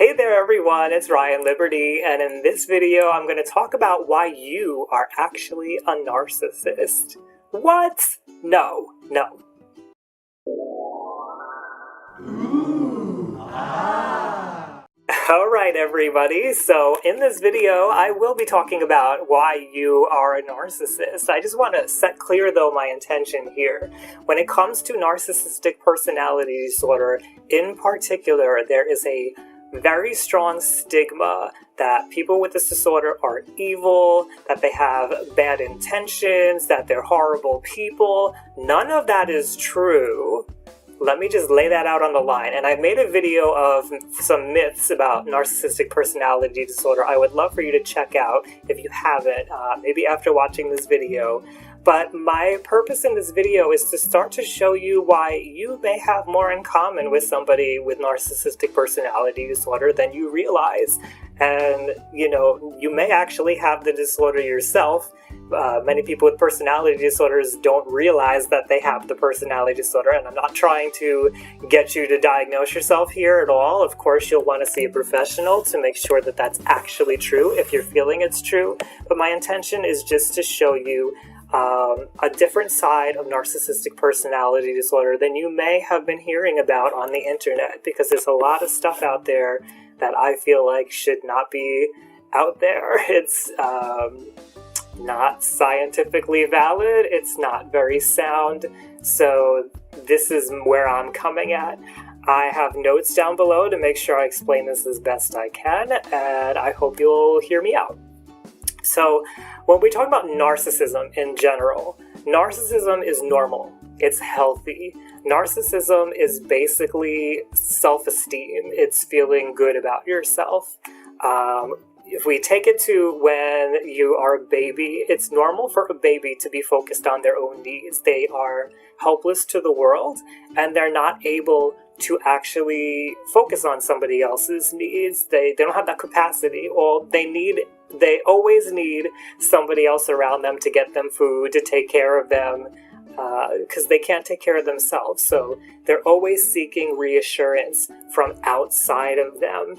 Hey there everyone, it's Ryan Liberty, and in this video I'm going to talk about why you are actually a narcissist. What? No. Alright everybody, so in this video I will be talking about why you are a narcissist. I just want to set clear though my intention here. When it comes to narcissistic personality disorder, in particular, there is a very strong stigma that people with this disorder are evil, that they have bad intentions, that they're horrible people. None of that is true. Let me just lay that out on the line. And I've made a video of some myths about narcissistic personality disorder I would love for you to check out if you haven't, maybe after watching this video. But my purpose in this video is to start to show you why you may have more in common with somebody with narcissistic personality disorder than you realize. And, you may actually have the disorder yourself. Many people with personality disorders don't realize that they have the personality disorder, and I'm not trying to get you to diagnose yourself here at all. Of course, you'll want to see a professional to make sure that that's actually true if you're feeling it's true. But my intention is just to show you a different side of narcissistic personality disorder than you may have been hearing about on the internet, because there's a lot of stuff out there that I feel like should not be out there. It's not scientifically valid, it's not very sound, so this is where I'm coming at. I have notes down below to make sure I explain this as best I can, and I hope you'll hear me out. So, when we talk about narcissism in general, narcissism is normal. It's healthy. Narcissism is basically self-esteem. It's feeling good about yourself. If we take it to when you are a baby, it's normal for a baby to be focused on their own needs. They are helpless to the world, and they're not able to actually focus on somebody else's needs. They don't have that capacity. They always need somebody else around them to get them food, to take care of them, because they can't take care of themselves. So they're always seeking reassurance from outside of them.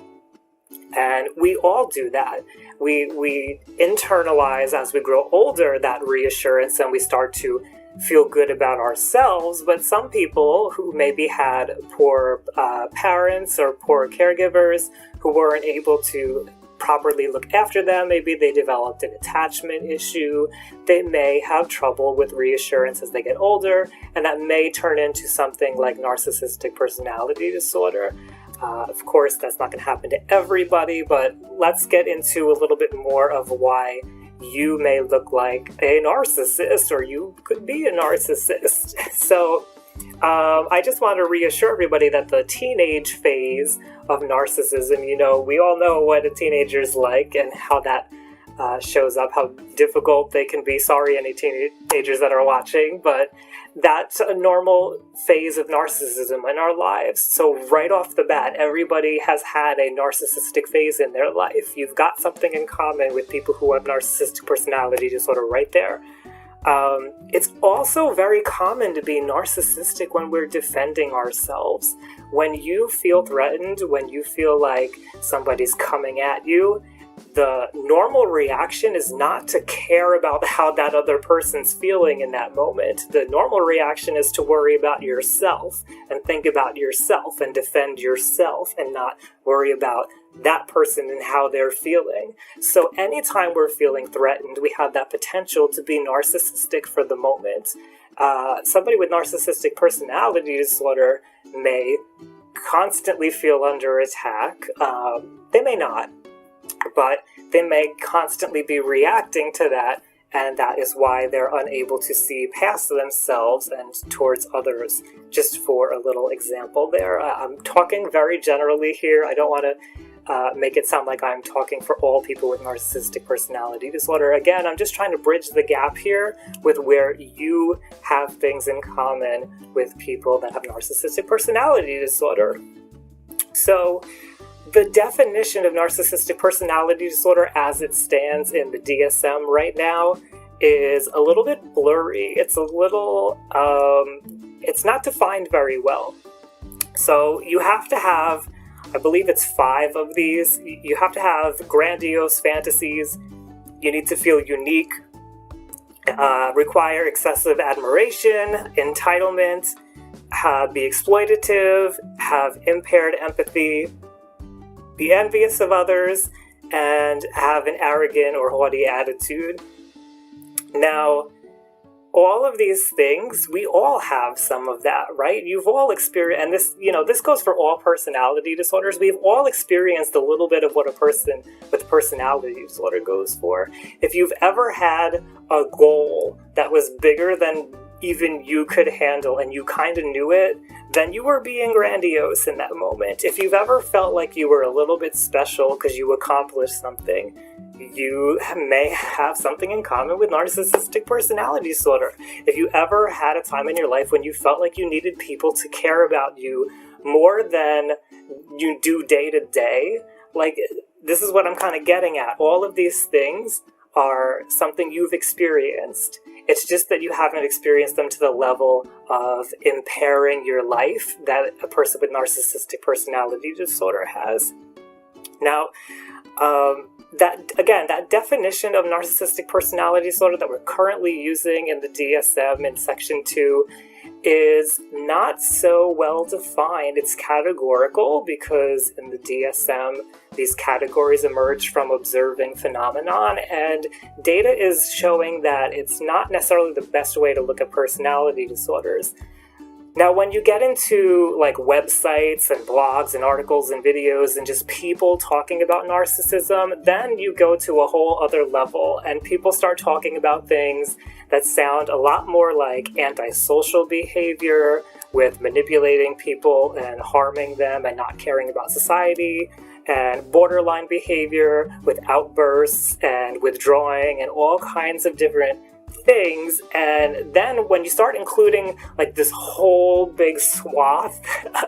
And we all do that. We internalize as we grow older that reassurance, and we start to feel good about ourselves. But some people who maybe had poor parents or poor caregivers who weren't able to properly look after them, maybe they developed an attachment issue, they may have trouble with reassurance as they get older, and that may turn into something like narcissistic personality disorder. Of course, that's not going to happen to everybody, but let's get into a little bit more of why you may look like a narcissist, or you could be a narcissist. So, I just want to reassure everybody that the teenage phase of narcissism, we all know what a teenager's like and how that shows up, how difficult they can be. Sorry, any teenagers that are watching, but that's a normal phase of narcissism in our lives. So right off the bat, everybody has had a narcissistic phase in their life. You've got something in common with people who have narcissistic personality disorder right there. It's also very common to be narcissistic when we're defending ourselves. When you feel threatened, when you feel like somebody's coming at you, the normal reaction is not to care about how that other person's feeling in that moment. The normal reaction is to worry about yourself and think about yourself and defend yourself, and not worry about that person and how they're feeling. So anytime we're feeling threatened, we have that potential to be narcissistic for the moment. Somebody with narcissistic personality disorder may constantly feel under attack. They may not, but they may constantly be reacting to that, and that is why they're unable to see past themselves and towards others. Just for a little example there, I'm talking very generally here. I don't want to make it sound like I'm talking for all people with narcissistic personality disorder. Again, I'm just trying to bridge the gap here with where you have things in common with people that have narcissistic personality disorder. So, the definition of narcissistic personality disorder as it stands in the DSM right now is a little bit blurry. It's it's not defined very well. So you have to have I believe it's 5 of these. You have to have grandiose fantasies. You need to feel unique, require excessive admiration, entitlement, be exploitative, have impaired empathy, be envious of others, and have an arrogant or haughty attitude. Now, all of these things, we all have some of that, right? You've all experienced, and this goes for all personality disorders. We've all experienced a little bit of what a person with personality disorder goes for. If you've ever had a goal that was bigger than even you could handle and you kind of knew it, then you were being grandiose in that moment. If you've ever felt like you were a little bit special because you accomplished something, you may have something in common with narcissistic personality disorder. If you ever had a time in your life when you felt like you needed people to care about you more than you do day to day, like, this is what I'm kind of getting at. All of these things are something you've experienced. It's just that you haven't experienced them to the level of impairing your life that a person with narcissistic personality disorder has. Now, that definition of narcissistic personality disorder that we're currently using in the DSM in Section 2 is not so well defined. It's categorical because in the DSM, these categories emerge from observing phenomenon, and data is showing that it's not necessarily the best way to look at personality disorders. Now, when you get into like websites and blogs and articles and videos and just people talking about narcissism, then you go to a whole other level and people start talking about things that sound a lot more like antisocial behavior, with manipulating people and harming them and not caring about society, and borderline behavior with outbursts and withdrawing and all kinds of different things. And then when you start including like this whole big swath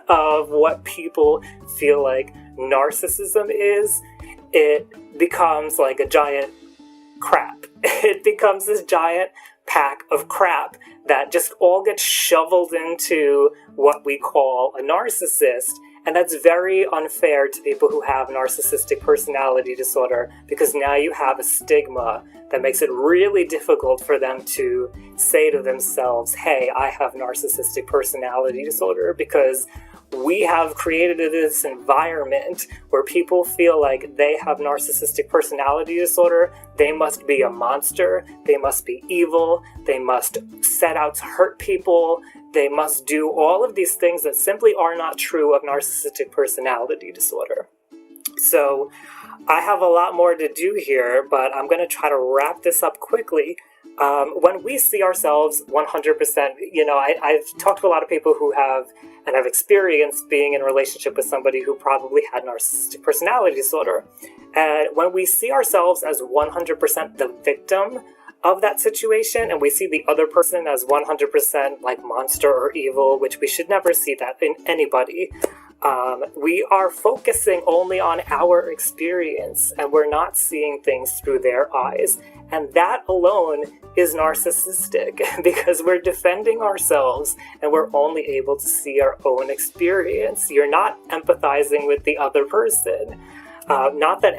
of what people feel like narcissism is, it becomes like a giant crap. It becomes this giant pack of crap that just all gets shoveled into what we call a narcissist. And that's very unfair to people who have narcissistic personality disorder, because now you have a stigma that makes it really difficult for them to say to themselves, hey, I have narcissistic personality disorder, because we have created this environment where people feel like they have narcissistic personality disorder. They must be a monster. They must be evil. They must set out to hurt people. They must do all of these things that simply are not true of narcissistic personality disorder. So I have a lot more to do here, but I'm going to try to wrap this up quickly. When we see ourselves 100%, I've talked to a lot of people who have and have experienced being in a relationship with somebody who probably had narcissistic personality disorder. And when we see ourselves as 100% the victim of that situation, and we see the other person as 100% like monster or evil, which we should never see that in anybody, we are focusing only on our experience, and we're not seeing things through their eyes. And that alone is narcissistic, because we're defending ourselves and we're only able to see our own experience. You're not empathizing with the other person. Not that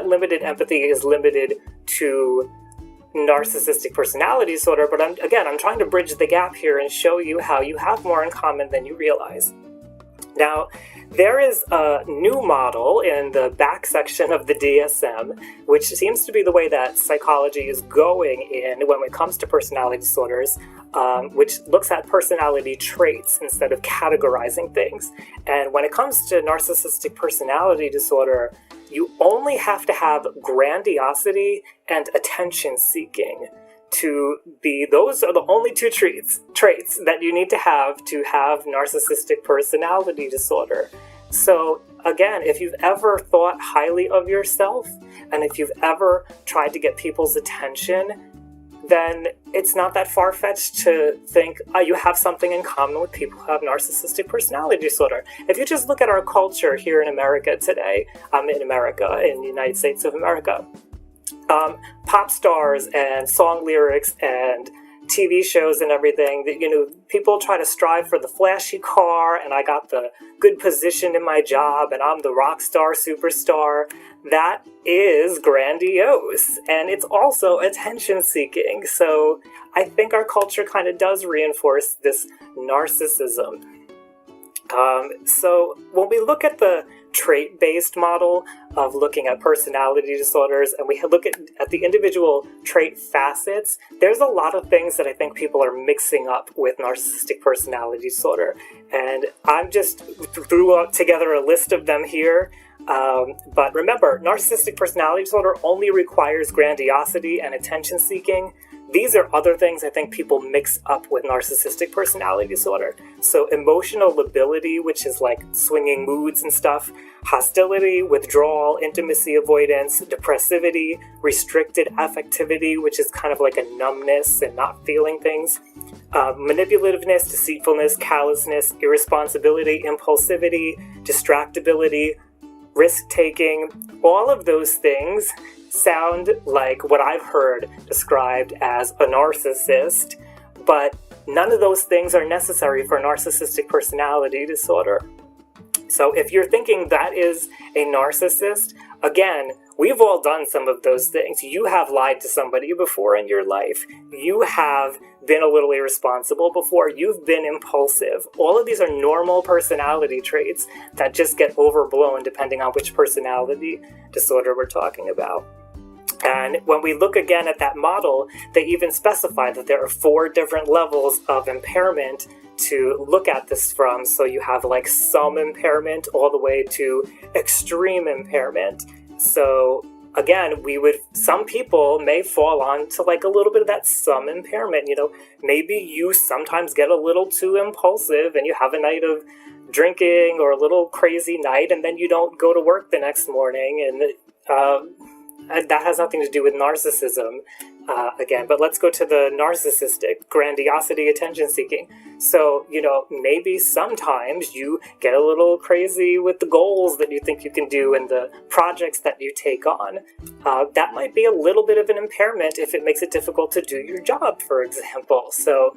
limited empathy is limited to narcissistic personality disorder, but I'm trying to bridge the gap here and show you how you have more in common than you realize. Now, there is a new model in the back section of the DSM, which seems to be the way that psychology is going in when it comes to personality disorders, which looks at personality traits instead of categorizing things. And when it comes to narcissistic personality disorder, you only have to have grandiosity and attention seeking to be, those are the only two traits that you need to have narcissistic personality disorder. So again, if you've ever thought highly of yourself, and if you've ever tried to get people's attention, then it's not that far-fetched to think you have something in common with people who have narcissistic personality disorder. If you just look at our culture here in America today, in the United States of America, pop stars and song lyrics and TV shows and everything, that, people try to strive for the flashy car, and I got the good position in my job, and I'm the rock star superstar. That is grandiose, and it's also attention seeking. So I think our culture kind of does reinforce this narcissism. So when we look at the trait-based model of looking at personality disorders, and we look at the individual trait facets, there's a lot of things that I think people are mixing up with narcissistic personality disorder. And I'm just threw together a list of them here. But remember, narcissistic personality disorder only requires grandiosity and attention seeking. These are other things I think people mix up with narcissistic personality disorder. So emotional lability, which is like swinging moods and stuff, hostility, withdrawal, intimacy avoidance, depressivity, restricted affectivity, which is kind of like a numbness and not feeling things, manipulativeness, deceitfulness, callousness, irresponsibility, impulsivity, distractibility, risk-taking. All of those things sound like what I've heard described as a narcissist, but none of those things are necessary for narcissistic personality disorder. So if you're thinking that is a narcissist, again, we've all done some of those things. You have lied to somebody before in your life. You have been a little irresponsible before. You've been impulsive. All of these are normal personality traits that just get overblown depending on which personality disorder we're talking about. And when we look again at that model, they even specify that there are 4 different levels of impairment to look at this from. So you have like some impairment all the way to extreme impairment. So again, some people may fall on to like a little bit of that some impairment. Maybe you sometimes get a little too impulsive and you have a night of drinking or a little crazy night, and then you don't go to work the next morning, and that has nothing to do with narcissism, again. But let's go to the narcissistic, grandiosity, attention seeking. So, maybe sometimes you get a little crazy with the goals that you think you can do and the projects that you take on. That might be a little bit of an impairment if it makes it difficult to do your job, for example. So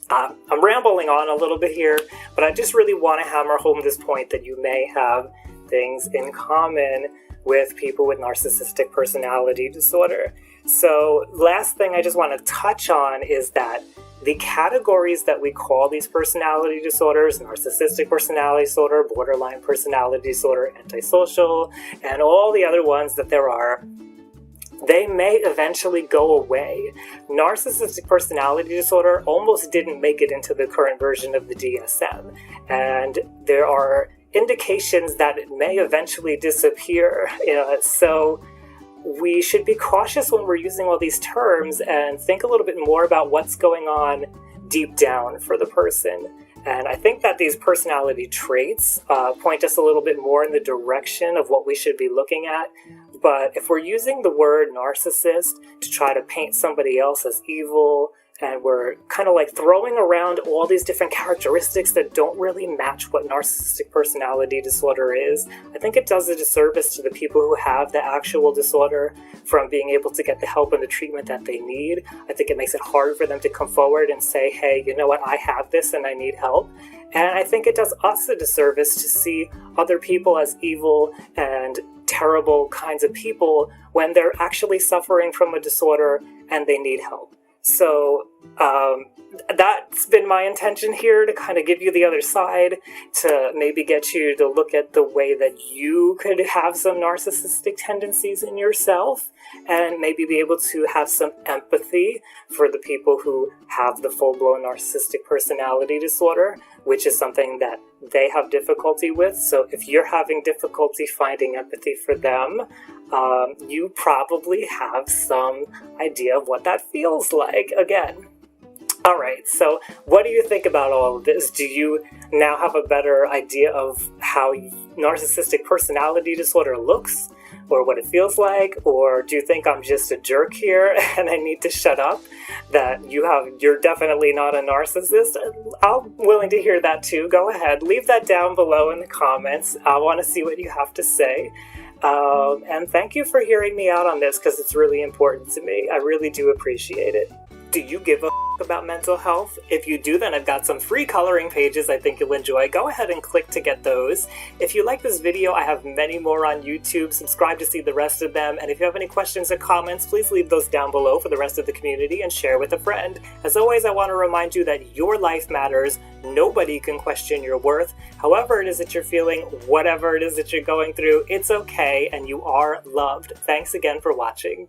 I'm rambling on a little bit here, but I just really want to hammer home this point that you may have things in common with people with narcissistic personality disorder. So last thing I just want to touch on is that the categories that we call these personality disorders, narcissistic personality disorder, borderline personality disorder, antisocial, and all the other ones that there are, they may eventually go away. Narcissistic personality disorder almost didn't make it into the current version of the DSM, and there are indications that it may eventually disappear. So we should be cautious when we're using all these terms and think a little bit more about what's going on deep down for the person. And I think that these personality traits point us a little bit more in the direction of what we should be looking at. But if we're using the word narcissist to try to paint somebody else as evil, and we're kind of like throwing around all these different characteristics that don't really match what narcissistic personality disorder is, I think it does a disservice to the people who have the actual disorder from being able to get the help and the treatment that they need. I think it makes it hard for them to come forward and say, hey, you know what, I have this and I need help. And I think it does us a disservice to see other people as evil and terrible kinds of people when they're actually suffering from a disorder and they need help. So that's been my intention here, to kind of give you the other side, to maybe get you to look at the way that you could have some narcissistic tendencies in yourself, and maybe be able to have some empathy for the people who have the full-blown narcissistic personality disorder, which is something that they have difficulty with. So if you're having difficulty finding empathy for them, you probably have some idea of what that feels like, again. All right, so what do you think about all of this? Do you now have a better idea of how narcissistic personality disorder looks, or what it feels like? Or do you think I'm just a jerk here and I need to shut up, that you're definitely not a narcissist? I'm willing to hear that too. Go ahead, leave that down below in the comments. I want to see what you have to say. And thank you for hearing me out on this, because it's really important to me. I really do appreciate it. Do you give a about mental health. If you do, then I've got some free coloring pages I think you'll enjoy. Go ahead and click to get those. If you like this video, I have many more on YouTube. Subscribe to see the rest of them. And if you have any questions or comments, please leave those down below for the rest of the community and share with a friend. As always, I want to remind you that your life matters. Nobody can question your worth. However it is that you're feeling, whatever it is that you're going through, it's okay and you are loved. Thanks again for watching.